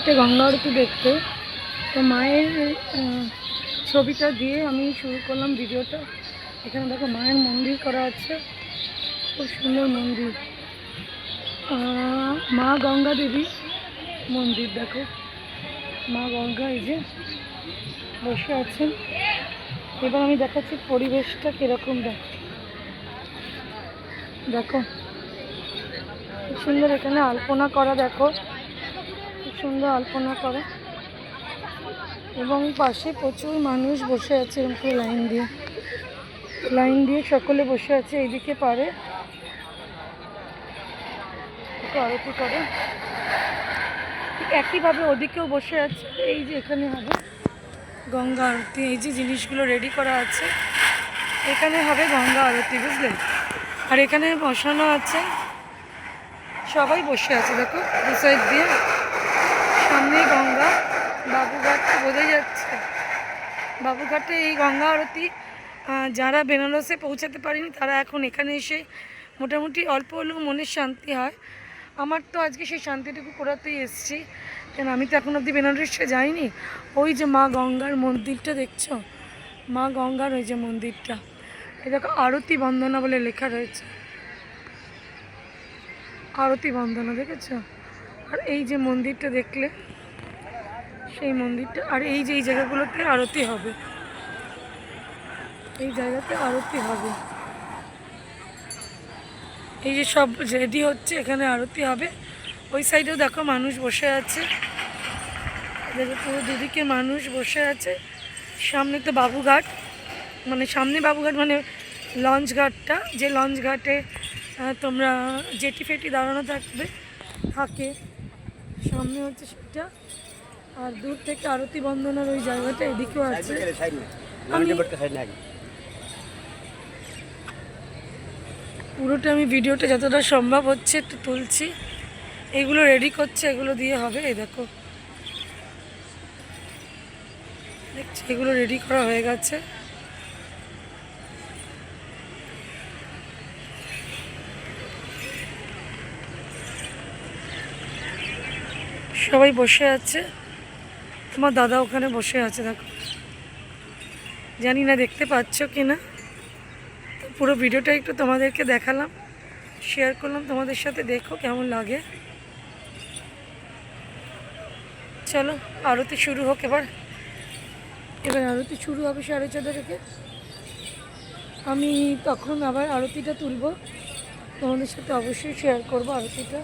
এসছে গঙ্গা আরতি দেখতে। তো মায়ের ছবিটা দিয়ে আমি শুরু করলাম ভিডিওটা। এখানে দেখো মায়ের মন্দির করা আছে, খুব সুন্দর মন্দির। মা গঙ্গা দেবী মন্দির, দেখো মা গঙ্গা এই যে বসে আছেন। এবার আমি দেখাচ্ছি পরিবেশটা কিরকম। দেখো খুব সুন্দর এখানে আলপনা করা, দেখো খুব সুন্দর আলপনা করা, এবং পাশে প্রচুর মানুষ বসে আছে এরকম লাইন দিয়ে সকলে বসে আছে। এইদিকে পারে আরতি করে, একইভাবে ওদিকেও বসে আছে। এই যে এখানে হবে গঙ্গা আরতি, এই যে জিনিসগুলো রেডি করা আছে, এখানে হবে গঙ্গা আরতি, বুঝলেন। আর এখানে বসানো আছে, সবাই বসে আছে দেখো দু সাইড দিয়ে। সামনেই গঙ্গা, বাবুঘাট বোঝা যাচ্ছে। বাবুঘাটে এই গঙ্গা আরতি যারা বেনারসে পৌঁছাতে পারেনি তারা এখন এখানে এসে মোটামুটি অল্প হলেও মনের শান্তি হয়। আমার তো আজকে সেই শান্তিটুকু করাতেই এসেছি, কেন আমি তো এখন অবধি বেনারসে যাইনি। ওই যে মা গঙ্গার মন্দিরটা দেখছো, মা গঙ্গার ওই যে মন্দিরটা, এই দেখো আরতি বন্দনা বলে লেখা রয়েছে, আরতি বন্দনা দেখেছো। আর এই যে মন্দিরটা দেখলে, সেই মন্দিরটা। আর এই যে এই জায়গাগুলোতে আরতি হবে, এই জায়গাতে আরতি হবে। এই যে সব রেডি হচ্ছে, এখানে আরতি হবে। ওই সাইডেও দেখো মানুষ বসে আছে, দেখো পুরো দুদিকে মানুষ বসে আছে। সামনে তো বাবুঘাট, মানে সামনে বাবুঘাট মানে লঞ্চ ঘাটটা, যে লঞ্চ ঘাটে তোমরা জেটি ফেটি দাঁড়ানো থাকে, সামনে হচ্ছে সেটা। আর দূর থেকে আরতি বন্দনার ওই জায়গাটা এদিকেও আছে। পুরোটা আমি ভিডিওটা যতটা সম্ভব হচ্ছে একটু তুলছি। এগুলো রেডি করছে, এগুলো দিয়ে হবে। এই দেখো দেখছি এগুলো রেডি করা হয়ে গেছে। সবাই বসে আছে, তোমার দাদা ওখানে বসে আছে দেখো, জানি না দেখতে পাচ্ছ কি না। তো পুরো ভিডিওটা একটু তোমাদেরকে দেখালাম, শেয়ার করলাম তোমাদের সাথে, দেখো কেমন লাগে। চলো আরতি শুরু হোক। এবার আরতি শুরু হবে 4:30 থেকে। আমি তখন আবার আরতিটা তুলব, তোমাদের সাথে অবশ্যই শেয়ার করবো আরতিটা।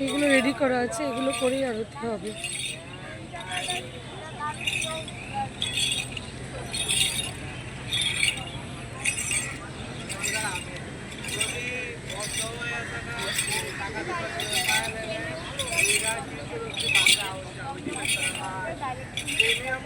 এগুলো রেডি করা আছে, এগুলো করেই আরতি হবে।